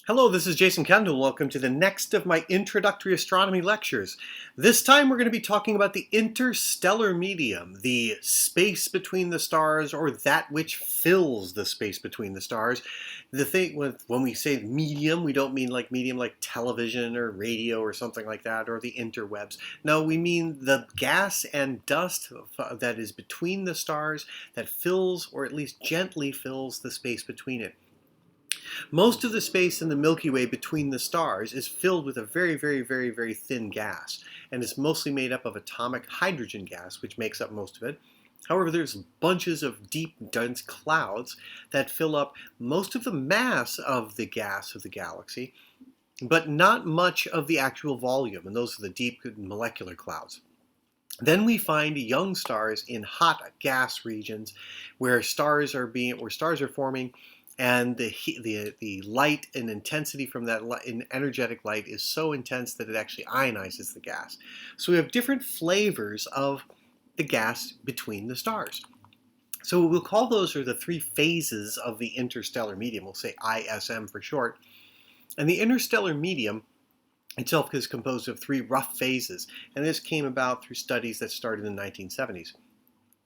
Hello, this is Jason Kendall. Welcome to the next of my introductory astronomy lectures. This time we're going to be talking about the interstellar medium, the space between the stars, or that which fills the space between the stars. The thing when we say medium, we don't mean like medium like television or radio or something like that, or the interwebs. No, we mean the gas and dust that is between the stars that fills, or at least gently fills, the space between it. Most of the space in the Milky Way between the stars is filled with a very thin gas, and it's mostly made up of atomic hydrogen gas, which makes up most of it. However, there's bunches of deep, dense clouds that fill up most of the mass of the gas of the galaxy, but not much of the actual volume, and those are the deep molecular clouds. Then we find young stars in hot gas regions where stars are forming, and the light and intensity from that energetic light is so intense that it actually ionizes the gas. So we have different flavors of the gas between the stars. So we'll call those are the three phases of the interstellar medium. We'll say ISM for short. And the interstellar medium itself is composed of three rough phases, and this came about through studies that started in the 1970s.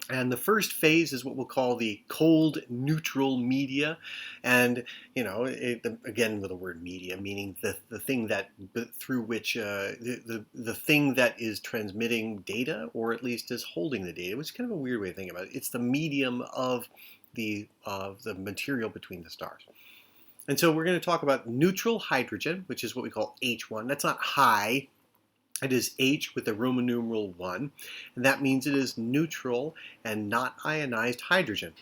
And the first phase is what we'll call the cold neutral media, and again with the word media meaning the thing that through which the thing that is transmitting data, or at least is holding the data, which is kind of a weird way to think about it. It's the medium of the material between the stars. And so we're going to talk about neutral hydrogen, which is what we call H1. That's not high. It is H with the Roman numeral 1, and that means it is neutral and not ionized hydrogen.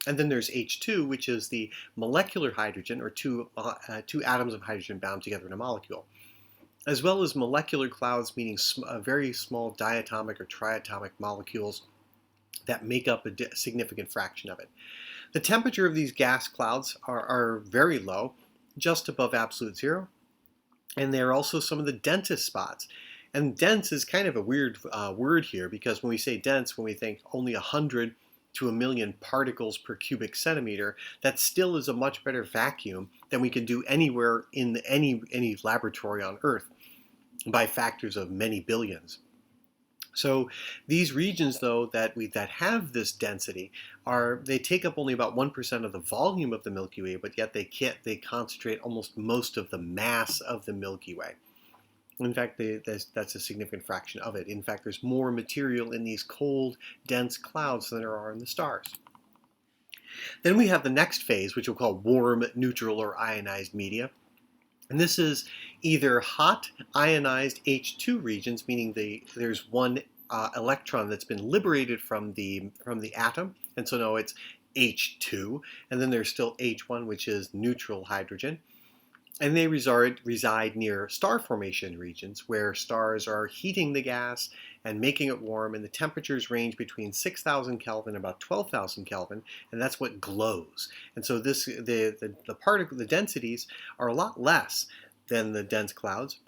And then there's H2, which is the molecular hydrogen, or two atoms of hydrogen bound together in a molecule, as well as molecular clouds, meaning very small diatomic or triatomic molecules that make up a significant fraction of it. The temperature of these gas clouds are very low, just above absolute zero, and they're also some of the densest spots. And dense is kind of a weird word here, because when we say dense, when we think only 100 to 1,000,000 particles per cubic centimeter, that still is a much better vacuum than we can do anywhere in any laboratory on Earth by factors of many billions. So these regions, though, that have this density they take up only about 1% of the volume of the Milky Way, but yet they concentrate almost most of the mass of the Milky Way. In fact, that's a significant fraction of it. In fact, there's more material in these cold, dense clouds than there are in the stars. Then we have the next phase, which we'll call warm, neutral, or ionized media. And this is either hot, ionized H2 regions, meaning there's one electron that's been liberated from the atom, and so now it's H2, and then there's still H1, which is neutral hydrogen. And they reside near star formation regions, where stars are heating the gas and making it warm, and the temperatures range between 6,000 Kelvin and about 12,000 Kelvin, and that's what glows. And so the densities are a lot less than the dense clouds,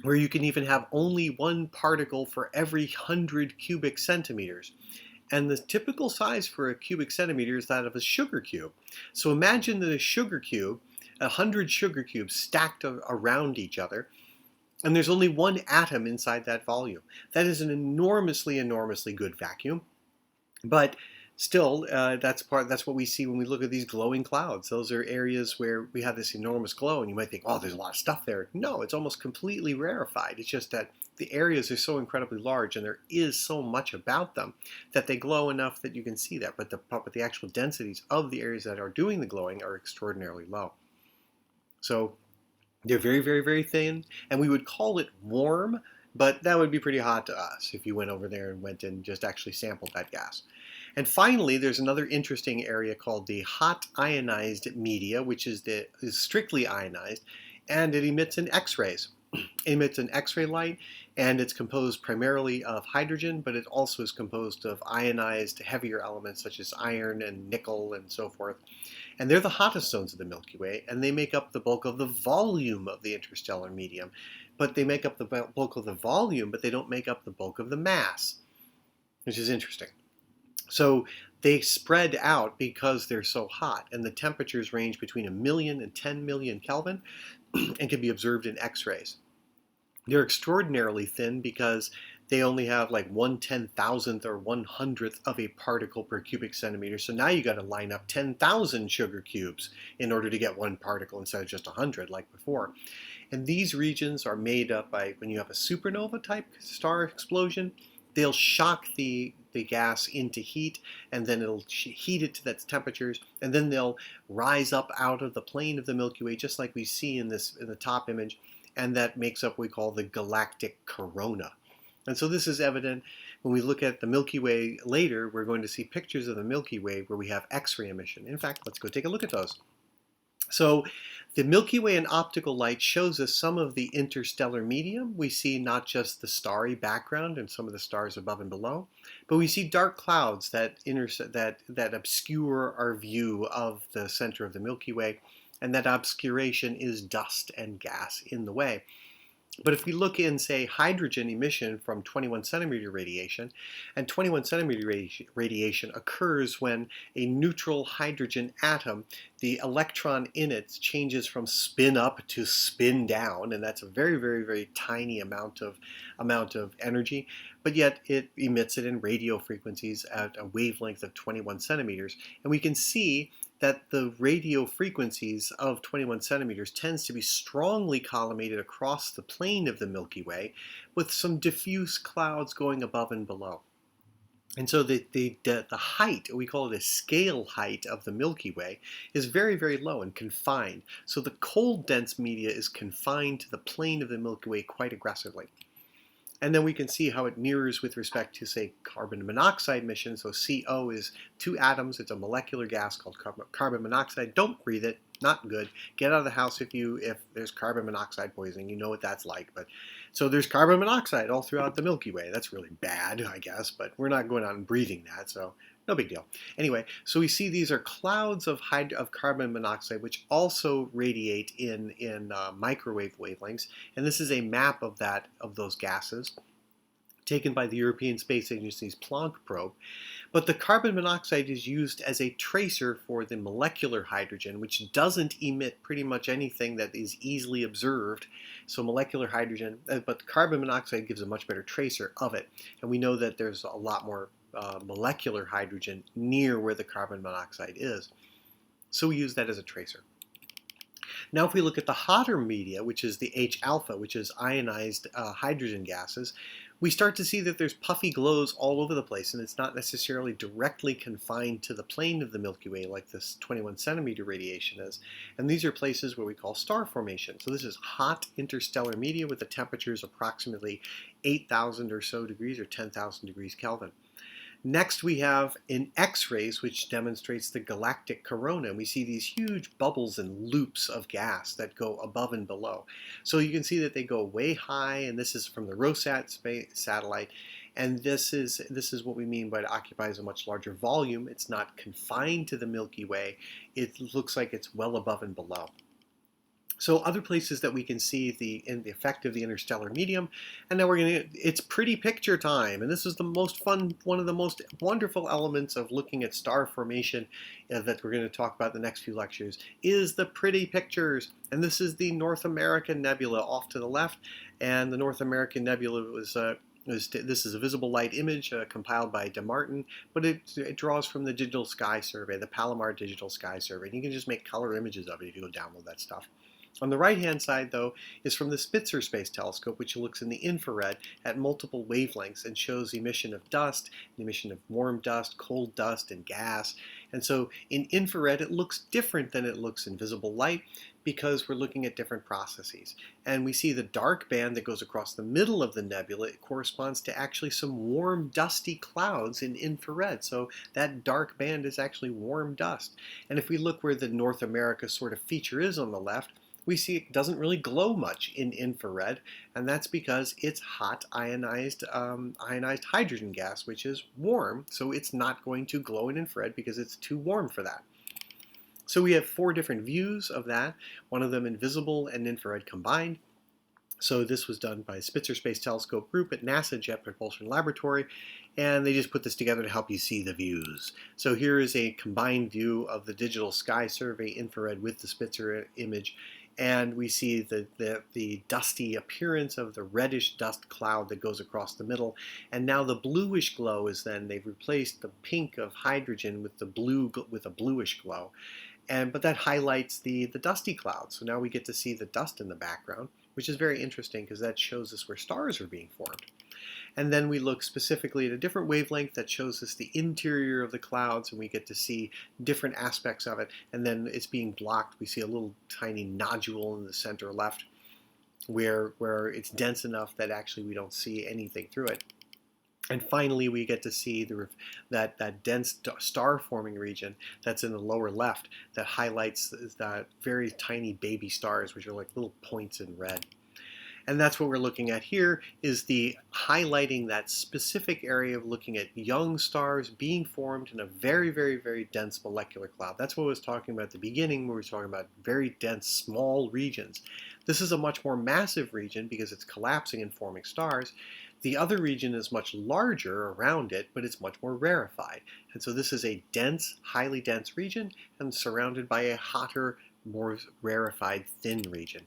where you can even have only one particle for every 100 cubic centimeters. And the typical size for a cubic centimeter is that of a sugar cube. So imagine that a sugar cube, 100 sugar cubes stacked around each other, and there's only one atom inside that volume. That is an enormously good vacuum, but still, that's what we see when we look at these glowing clouds. Those are areas where we have this enormous glow, and you might think, oh, there's a lot of stuff there. No, it's almost completely rarefied. It's just that the areas are so incredibly large, and there is so much about them that they glow enough that you can see that, but the actual densities of the areas that are doing the glowing are extraordinarily low. So they're very thin, and we would call it warm, but that would be pretty hot to us if you went over there and went and just actually sampled that gas. And finally, there's another interesting area called the hot ionized media, which is strictly ionized, and it emits an X-rays. It emits an X-ray light, and it's composed primarily of hydrogen, but it also is composed of ionized heavier elements such as iron and nickel and so forth. And they're the hottest zones of the Milky Way, and they make up the bulk of the volume of the interstellar medium. But they make up the bulk of the volume, but they don't make up the bulk of the mass, which is interesting. So They spread out because they're so hot, and the temperatures range between 1,000,000 and 10 million Kelvin and can be observed in X-rays. They're extraordinarily thin because they only have like 1/10,000th or 1/100th of a particle per cubic centimeter. So now you got to line up 10,000 sugar cubes in order to get one particle instead of just 100 like before. And these regions are made up by, when you have a supernova type star explosion, they'll shock the gas into heat, and then it'll heat it to that temperatures, and then they'll rise up out of the plane of the Milky Way, just like we see in the top image, and that makes up what we call the galactic corona. And so this is evident when we look at the Milky Way later. We're going to see pictures of the Milky Way where we have X-ray emission. In fact, let's go take a look at those. So the Milky Way in optical light shows us some of the interstellar medium. We see not just the starry background and some of the stars above and below, but we see dark clouds that obscure our view of the center of the Milky Way, and that obscuration is dust and gas in the way. But if we look in, say, hydrogen emission from 21 centimeter radiation, and 21 centimeter radiation occurs when a neutral hydrogen atom, the electron in it changes from spin up to spin down, and that's a very, very, very tiny amount of energy, but yet it emits it in radio frequencies at a wavelength of 21 centimeters. And we can see that the radio frequencies of 21 centimeters tends to be strongly collimated across the plane of the Milky Way, with some diffuse clouds going above and below. And so the height, we call it a scale height of the Milky Way, is very, very low and confined. So the cold dense media is confined to the plane of the Milky Way quite aggressively. And then we can see how it mirrors with respect to, say, carbon monoxide emission. So CO is 2 atoms. It's a molecular gas called carbon monoxide. Don't breathe it. Not good. Get out of the house if there's carbon monoxide poisoning. You know what that's like. But so there's carbon monoxide all throughout the Milky Way. That's really bad, I guess. But we're not going out and breathing that, so no big deal. Anyway, so we see these are clouds of carbon monoxide, which also radiate in microwave wavelengths. And this is a map of those gases taken by the European Space Agency's Planck probe. But the carbon monoxide is used as a tracer for the molecular hydrogen, which doesn't emit pretty much anything that is easily observed. So molecular hydrogen, but carbon monoxide gives a much better tracer of it. And we know that there's a lot more molecular hydrogen near where the carbon monoxide is. So we use that as a tracer. Now if we look at the hotter media, which is the H-alpha, which is ionized hydrogen gases, we start to see that there's puffy glows all over the place, and it's not necessarily directly confined to the plane of the Milky Way like this 21 centimeter radiation is. And these are places where we call star formation. So this is hot interstellar media with the temperatures approximately 8,000 or so degrees, or 10,000 degrees Kelvin. Next we have in X-rays, which demonstrates the galactic corona. And we see these huge bubbles and loops of gas that go above and below. So you can see that they go way high, and this is from the Rosat satellite. And this is what we mean by it occupies a much larger volume. It's not confined to the Milky Way. It looks like it's well above and below. So other places that we can see the effect of the interstellar medium, and now it's pretty picture time, and this is the most fun, one of the most wonderful elements of looking at star formation that we're going to talk about in the next few lectures, is the pretty pictures. And this is the North American Nebula off to the left, and the North American Nebula this is a visible light image compiled by DeMartin, but it draws from the Digital Sky Survey, the Palomar Digital Sky Survey, and you can just make color images of it if you go download that stuff. On the right-hand side, though, is from the Spitzer Space Telescope, which looks in the infrared at multiple wavelengths and shows emission of dust, emission of warm dust, cold dust, and gas. And so in infrared, it looks different than it looks in visible light because we're looking at different processes. And we see the dark band that goes across the middle of the nebula. It corresponds to actually some warm, dusty clouds in infrared. So that dark band is actually warm dust. And if we look where the North America sort of feature is on the left, we see it doesn't really glow much in infrared, and that's because it's hot ionized hydrogen gas, which is warm, so it's not going to glow in infrared because it's too warm for that. So we have 4 different views of that, one of them in visible and infrared combined. So this was done by Spitzer Space Telescope Group at NASA Jet Propulsion Laboratory, and they just put this together to help you see the views. So here is a combined view of the digital sky survey infrared with the Spitzer image, and we see the dusty appearance of the reddish dust cloud that goes across the middle, and now the bluish glow is then, they've replaced the pink of hydrogen with the blue with a bluish glow. But that highlights the dusty cloud. So now we get to see the dust in the background, which is very interesting because that shows us where stars are being formed. And then we look specifically at a different wavelength that shows us the interior of the clouds, and we get to see different aspects of it. And then it's being blocked. We see a little tiny nodule in the center left where it's dense enough that actually we don't see anything through it. And finally, we get to see that dense star-forming region that's in the lower left that highlights that very tiny baby stars, which are like little points in red. And that's what we're looking at here, is the highlighting that specific area of looking at young stars being formed in a very, very, very dense molecular cloud. That's what I was talking about at the beginning, where we were talking about very dense, small regions. This is a much more massive region because it's collapsing and forming stars. The other region is much larger around it, but it's much more rarefied. And so this is a dense, highly dense region and surrounded by a hotter, more rarefied, thin region.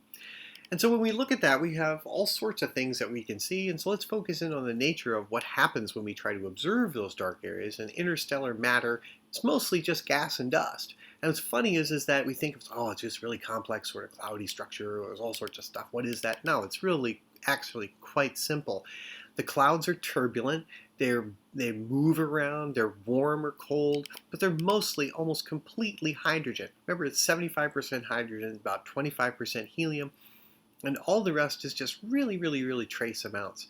And so when we look at that, we have all sorts of things that we can see. And so let's focus in on the nature of what happens when we try to observe those dark areas. And interstellar matter, it's mostly just gas and dust. And what's funny is that we think, oh, it's just really complex sort of cloudy structure, or there's all sorts of stuff. What is that? No, it's really actually quite simple. The clouds are turbulent, they move around, they're warm or cold, but they're mostly almost completely hydrogen. Remember, it's 75% hydrogen, about 25% helium, and all the rest is just really, really, really trace amounts.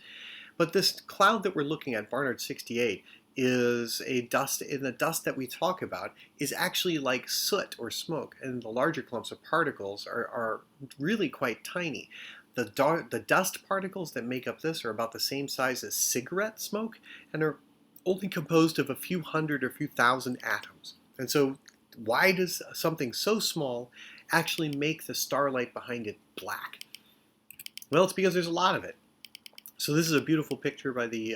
But this cloud that we're looking at, Barnard 68, is a dust, and the dust that we talk about is actually like soot or smoke, and the larger clumps of particles are really quite tiny. The dust particles that make up this are about the same size as cigarette smoke and are only composed of a few hundred or few thousand atoms. And so why does something so small actually make the starlight behind it black? Well, it's because there's a lot of it. So this is a beautiful picture by the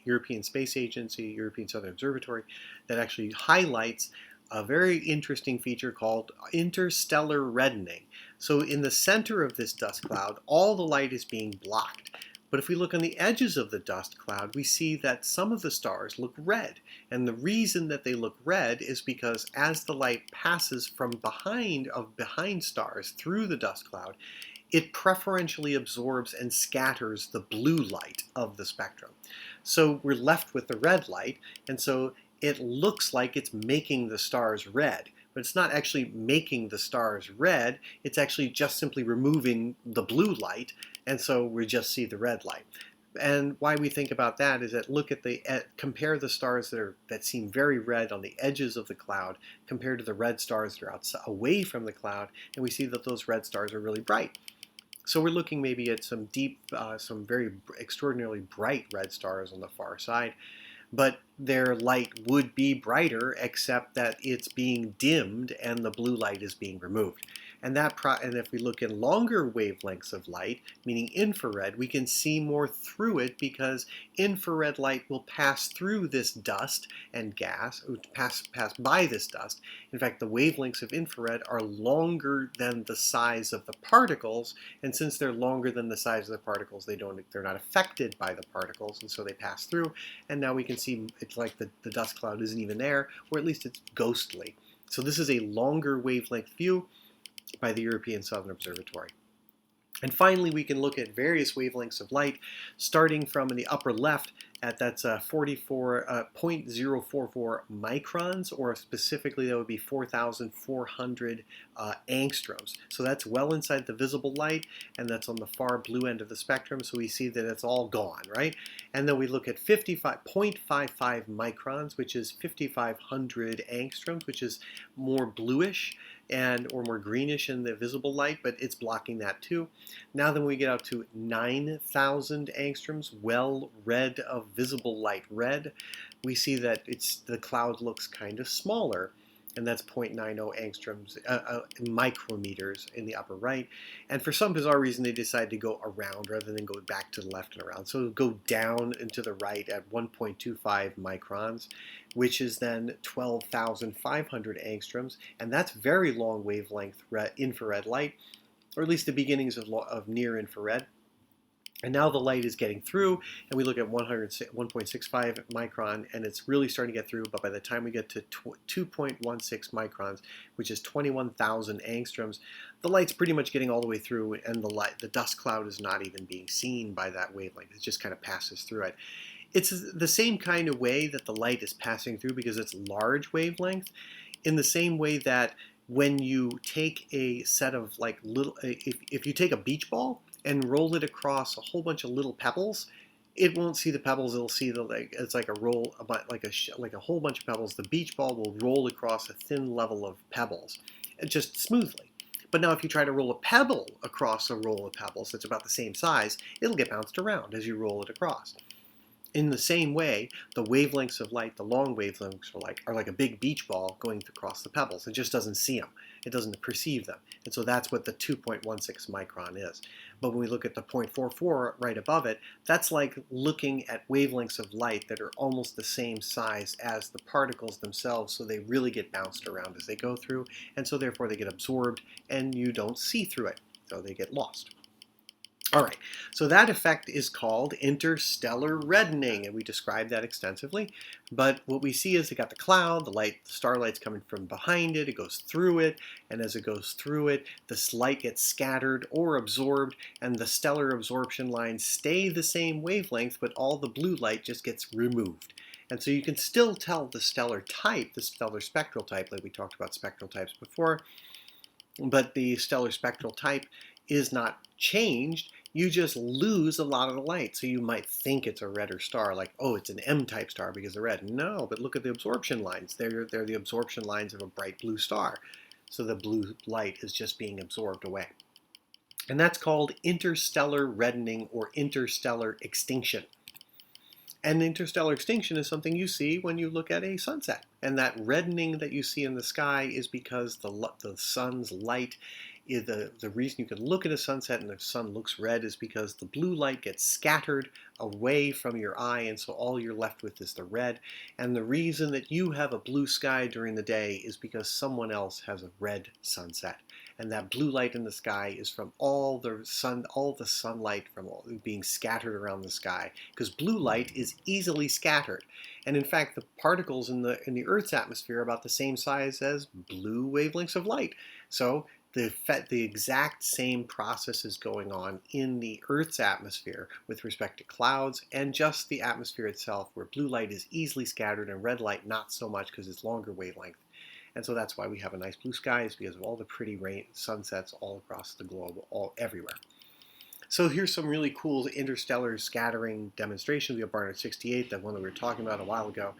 European Space Agency, European Southern Observatory, that actually highlights a very interesting feature called interstellar reddening. So in the center of this dust cloud, all the light is being blocked. But if we look on the edges of the dust cloud, we see that some of the stars look red. And the reason that they look red is because as the light passes from behind stars through the dust cloud, it preferentially absorbs and scatters the blue light of the spectrum. So we're left with the red light, and so it looks like it's making the stars red, but it's not actually making the stars red, it's actually just simply removing the blue light, and so we just see the red light. And why we think about that is that compare the stars that seem very red on the edges of the cloud compared to the red stars that are away from the cloud, and we see that those red stars are really bright. So we're looking maybe at some some very extraordinarily bright red stars on the far side, but their light would be brighter except that it's being dimmed and the blue light is being removed. And if we look in longer wavelengths of light, meaning infrared, we can see more through it because infrared light will pass through this dust and gas, pass by this dust. In fact, the wavelengths of infrared are longer than the size of the particles, and since they're longer than the size of the particles, they're not affected by the particles, and so they pass through. And now we can see it's like the dust cloud isn't even there, or at least it's ghostly. So this is a longer wavelength view by the European Southern Observatory. And finally, we can look at various wavelengths of light, starting from in the upper left that's 0.044 microns, or specifically that would be 4,400 angstroms. So that's well inside the visible light, and that's on the far blue end of the spectrum, so we see that it's all gone, right? And then we look at 0.55 microns, which is 5,500 angstroms, which is more bluish or more greenish in the visible light, but it's blocking that too. Now then we get out to 9,000 angstroms, well red of visible light red. We see that the cloud looks kind of smaller. and that's 0.90 angstroms, micrometers in the upper right. And for some bizarre reason, they decided to go around rather than go back to the left and around. So go down and to the right at 1.25 microns, which is then 12,500 angstroms, and that's very long wavelength infrared light, or at least the beginnings of near infrared. And now the light is getting through, and we look at 1.65 micron, and it's really starting to get through, but by the time we get to 2.16 microns, which is 21,000 angstroms, the light's pretty much getting all the way through, and the dust cloud is not even being seen by that wavelength. It just kind of passes through it. It's the same kind of way that the light is passing through because it's large wavelength, in the same way that when you take a set of if you take a beach ball and roll it across a whole bunch of little pebbles, it won't see the pebbles. It'll see it's like a roll, like a whole bunch of pebbles. The beach ball will roll across a thin level of pebbles, just smoothly. But now if you try to roll a pebble across a roll of pebbles that's about the same size, it'll get bounced around as you roll it across. In the same way, the wavelengths of light, the long wavelengths are like a big beach ball going across the pebbles. It just doesn't see them. It doesn't perceive them. And so that's what the 2.16 micron is. But when we look at the 0.44 right above it, that's like looking at wavelengths of light that are almost the same size as the particles themselves, so they really get bounced around as they go through, and so therefore they get absorbed and you don't see through it, so they get lost. All right, so that effect is called interstellar reddening, and we described that extensively. But what we see is it got the cloud, the starlight's coming from behind it, it goes through it, and as it goes through it, this light gets scattered or absorbed, and the stellar absorption lines stay the same wavelength, but all the blue light just gets removed. And so you can still tell the stellar type, the stellar spectral type, like we talked about spectral types before, but the stellar spectral type is not changed. You just lose a lot of the light. So you might think it's a redder star, like, oh, it's an M-type star because of red. No, but look at the absorption lines. They're the absorption lines of a bright blue star. So the blue light is just being absorbed away. And that's called interstellar reddening or interstellar extinction. And interstellar extinction is something you see when you look at a sunset. And that reddening that you see in the sky is because the sun's light, the reason you can look at a sunset and the sun looks red is because the blue light gets scattered away from your eye, and so all you're left with is the red. And the reason that you have a blue sky during the day is because someone else has a red sunset. And that blue light in the sky is from all the sunlight from being scattered around the sky, because blue light is easily scattered. And in fact, the particles in the Earth's atmosphere are about the same size as blue wavelengths of light. So the exact same process is going on in the Earth's atmosphere with respect to clouds and just the atmosphere itself, where blue light is easily scattered and red light not so much because it's longer wavelength. And so that's why we have a nice blue sky, is because of all the pretty sunsets all across the globe, everywhere. So here's some really cool interstellar scattering demonstrations. We have Barnard 68, that one that we were talking about a while ago,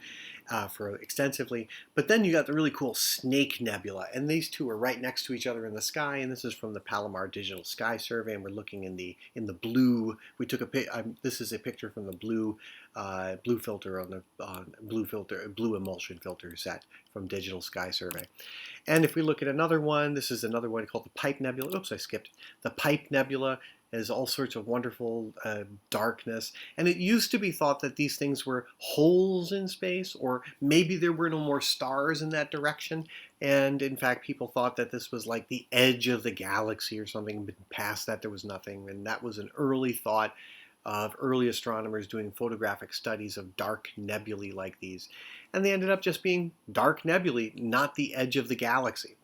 for extensively. But then you got the really cool Snake Nebula, and these two are right next to each other in the sky. And this is from the Palomar Digital Sky Survey, and we're looking in the blue. We took this is a picture from the blue filter on the blue emulsion filter set from Digital Sky Survey. And if we look at another one, this is another one called the Pipe Nebula. Oops, I skipped. The Pipe Nebula has all sorts of wonderful darkness. And it used to be thought that these things were holes in space, or maybe there were no more stars in that direction. And in fact, people thought that this was like the edge of the galaxy or something, but past that there was nothing. And that was an early thought of early astronomers doing photographic studies of dark nebulae like these. And they ended up just being dark nebulae, not the edge of the galaxy.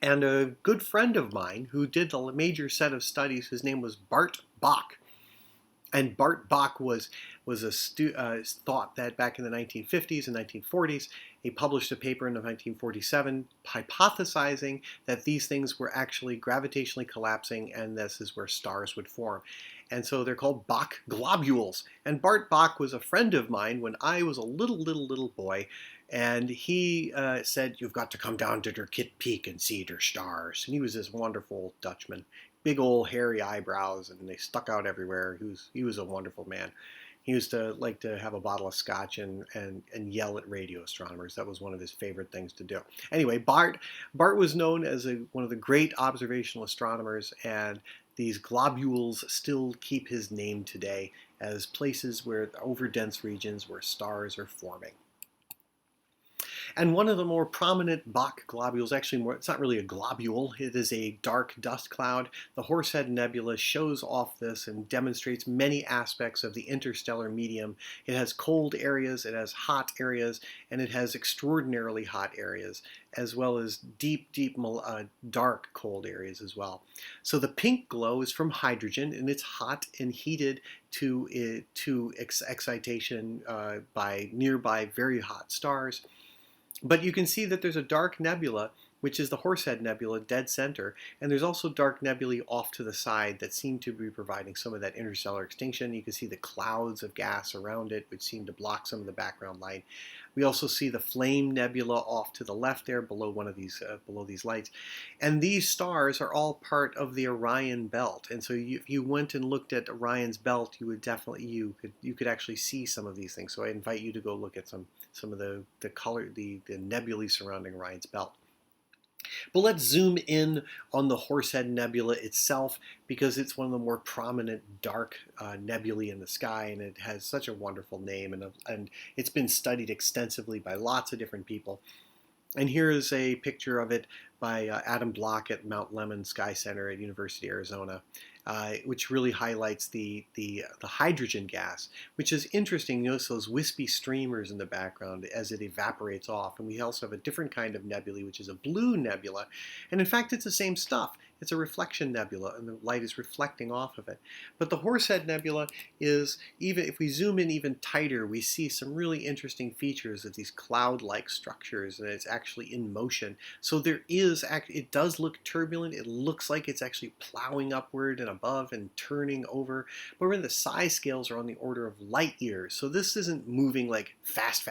And a good friend of mine who did the major set of studies, his name was Bart Bok. And Bart Bok was thought that back in the 1950s and 1940s, he published a paper in 1947 hypothesizing that these things were actually gravitationally collapsing, and this is where stars would form. And so they're called Bok Globules. And Bart Bok was a friend of mine when I was a little boy. And he said, "You've got to come down to der Kit Peak and see der stars." And he was this wonderful Dutchman, big old hairy eyebrows, and they stuck out everywhere. He was a wonderful man. He used to like to have a bottle of scotch and yell at radio astronomers. That was one of his favorite things to do. Anyway, Bart was known as one of the great observational astronomers, and these globules still keep his name today as places where over dense regions where stars are forming. And one of the more prominent Bok globules, actually it's not really a globule, it is a dark dust cloud. The Horsehead Nebula shows off this and demonstrates many aspects of the interstellar medium. It has cold areas, it has hot areas, and it has extraordinarily hot areas, as well as deep, dark cold areas as well. So the pink glow is from hydrogen, and it's hot and heated to excitation by nearby very hot stars. But you can see that there's a dark nebula, which is the Horsehead Nebula, dead center, and there's also dark nebulae off to the side that seem to be providing some of that interstellar extinction. You can see the clouds of gas around it, which seem to block some of the background light. We also see the Flame Nebula off to the left there, below one of these lights. And these stars are all part of the Orion Belt. And so if you went and looked at Orion's belt, you would definitely you could actually see some of these things. So I invite you to go look at some of the nebulae surrounding Orion's belt. But let's zoom in on the Horsehead Nebula itself, because it's one of the more prominent dark nebulae in the sky, and it has such a wonderful name, and it's been studied extensively by lots of different people. And here is a picture of it by Adam Block at Mount Lemmon Sky Center at University of Arizona, which really highlights the hydrogen gas, which is interesting. You notice those wispy streamers in the background as it evaporates off. And we also have a different kind of nebula, which is a blue nebula. And in fact, it's the same stuff. It's a reflection nebula, and the light is reflecting off of it. But the Horsehead Nebula is, even if we zoom in even tighter, we see some really interesting features of these cloud-like structures, and it's actually in motion. So it does look turbulent. It looks like it's actually plowing upward and above and turning over. But really, the size scales are on the order of light years. So this isn't moving like fast,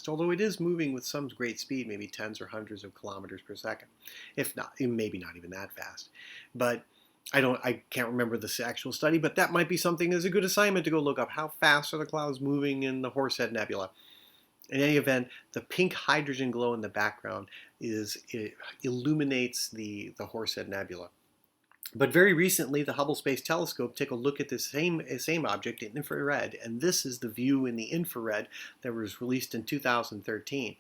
although it is moving with some great speed, maybe tens or hundreds of kilometers per second. If not, maybe not even that fast. But I can't remember the actual study, but that might be something as a good assignment to go look up. How fast are the clouds moving in the Horsehead Nebula? In any event, the pink hydrogen glow in the background illuminates the Horsehead Nebula. But very recently, the Hubble Space Telescope took a look at the same object in infrared, and this is the view in the infrared that was released in 2013.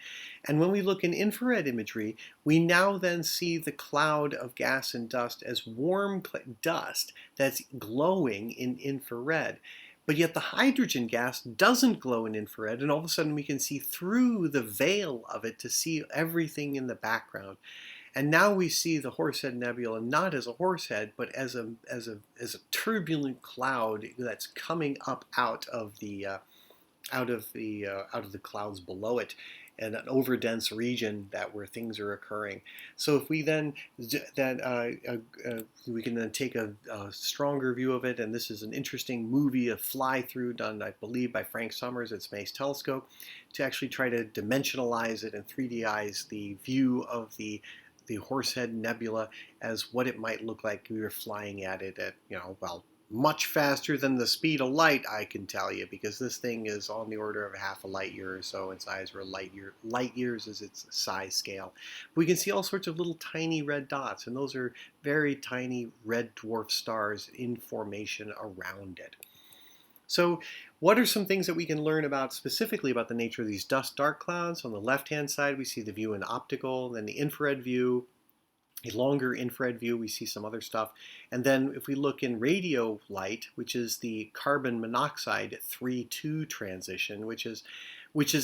And when we look in infrared imagery, we now then see the cloud of gas and dust as warm dust that's glowing in infrared. But yet the hydrogen gas doesn't glow in infrared, and all of a sudden we can see through the veil of it to see everything in the background. And now we see the Horsehead Nebula not as a horsehead, but as a turbulent cloud that's coming up out of the clouds below it, and an overdense region where things are occurring. So if we then we can then take a stronger view of it, and this is an interesting movie, a fly-through done, I believe, by Frank Summers at Space Telescope, to actually try to dimensionalize it and 3Dize the view of the Horsehead Nebula as what it might look like if we were flying at it at, much faster than the speed of light, I can tell you, because this thing is on the order of half a light year or so in size, or light years is its size scale. We can see all sorts of little tiny red dots, and those are very tiny red dwarf stars in formation around it. So what are some things that we can learn about specifically about the nature of these dust dark clouds? On the left-hand side, we see the view in optical, then the infrared view, a longer infrared view, we see some other stuff. And then if we look in radio light, which is the carbon monoxide 3-2 transition, which is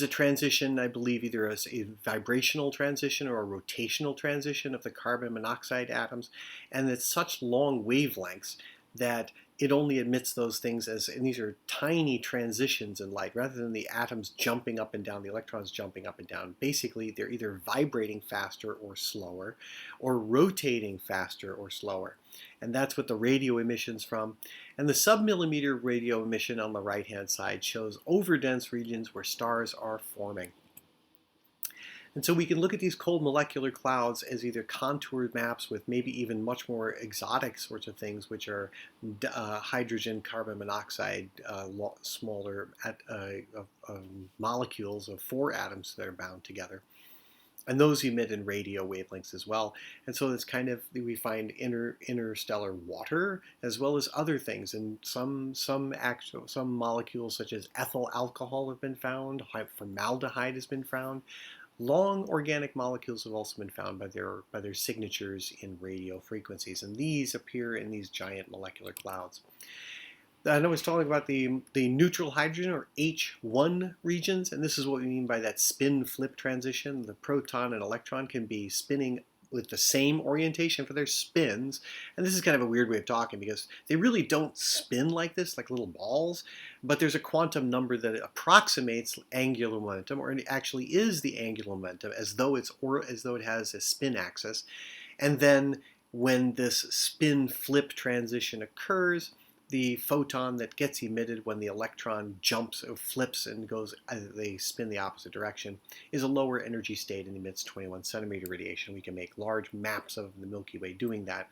a transition, I believe, either as a vibrational transition or a rotational transition of the carbon monoxide atoms. And it's such long wavelengths that it only emits those things and these are tiny transitions in light, rather than the atoms jumping up and down, the electrons jumping up and down. Basically, they're either vibrating faster or slower, or rotating faster or slower. And that's what the radio emission's from. And the submillimeter radio emission on the right-hand side shows overdense regions where stars are forming. And so we can look at these cold molecular clouds as either contoured maps with maybe even much more exotic sorts of things, which are hydrogen, carbon monoxide, smaller molecules of 4 atoms that are bound together. And those emit in radio wavelengths as well. And so it's kind of, we find interstellar water as well as other things. And some molecules such as ethyl alcohol have been found, formaldehyde has been found. Long organic molecules have also been found by their signatures in radio frequencies, and these appear in these giant molecular clouds. I was talking about the neutral hydrogen, or H1 regions, and this is what we mean by that spin-flip transition. The proton and electron can be spinning with the same orientation for their spins. And this is kind of a weird way of talking because they really don't spin like this, like little balls, but there's a quantum number that approximates angular momentum, or it actually is the angular momentum, as though it has a spin axis. And then when this spin-flip transition occurs, the photon that gets emitted when the electron jumps or flips and goes, they spin the opposite direction, is a lower energy state and emits 21 centimeter radiation. We can make large maps of the Milky Way doing that.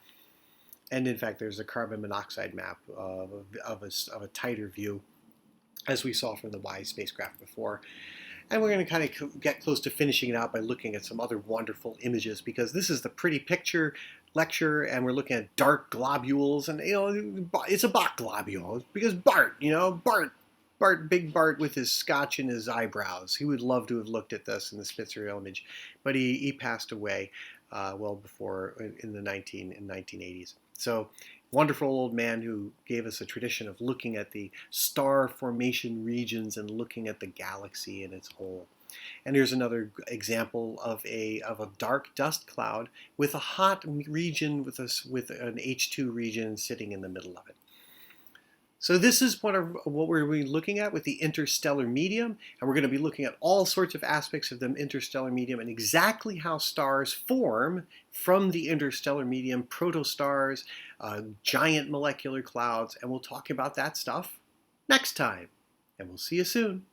And in fact, there's a carbon monoxide map of a tighter view, as we saw from the WISE spacecraft before. And we're going to kind of get close to finishing it out by looking at some other wonderful images, because this is the pretty picture lecture, and we're looking at dark globules, and it's a Bok globule because Bart, Big Bart with his scotch and his eyebrows. He would love to have looked at this in the Spitzer image, but he passed away well before in the 1980s. So wonderful old man who gave us a tradition of looking at the star formation regions and looking at the galaxy in its whole. And here's another example of a dark dust cloud with a hot region with an H2 region sitting in the middle of it. So this is what we're looking at with the interstellar medium, and we're going to be looking at all sorts of aspects of the interstellar medium and exactly how stars form from the interstellar medium, protostars, giant molecular clouds, and we'll talk about that stuff next time. And we'll see you soon.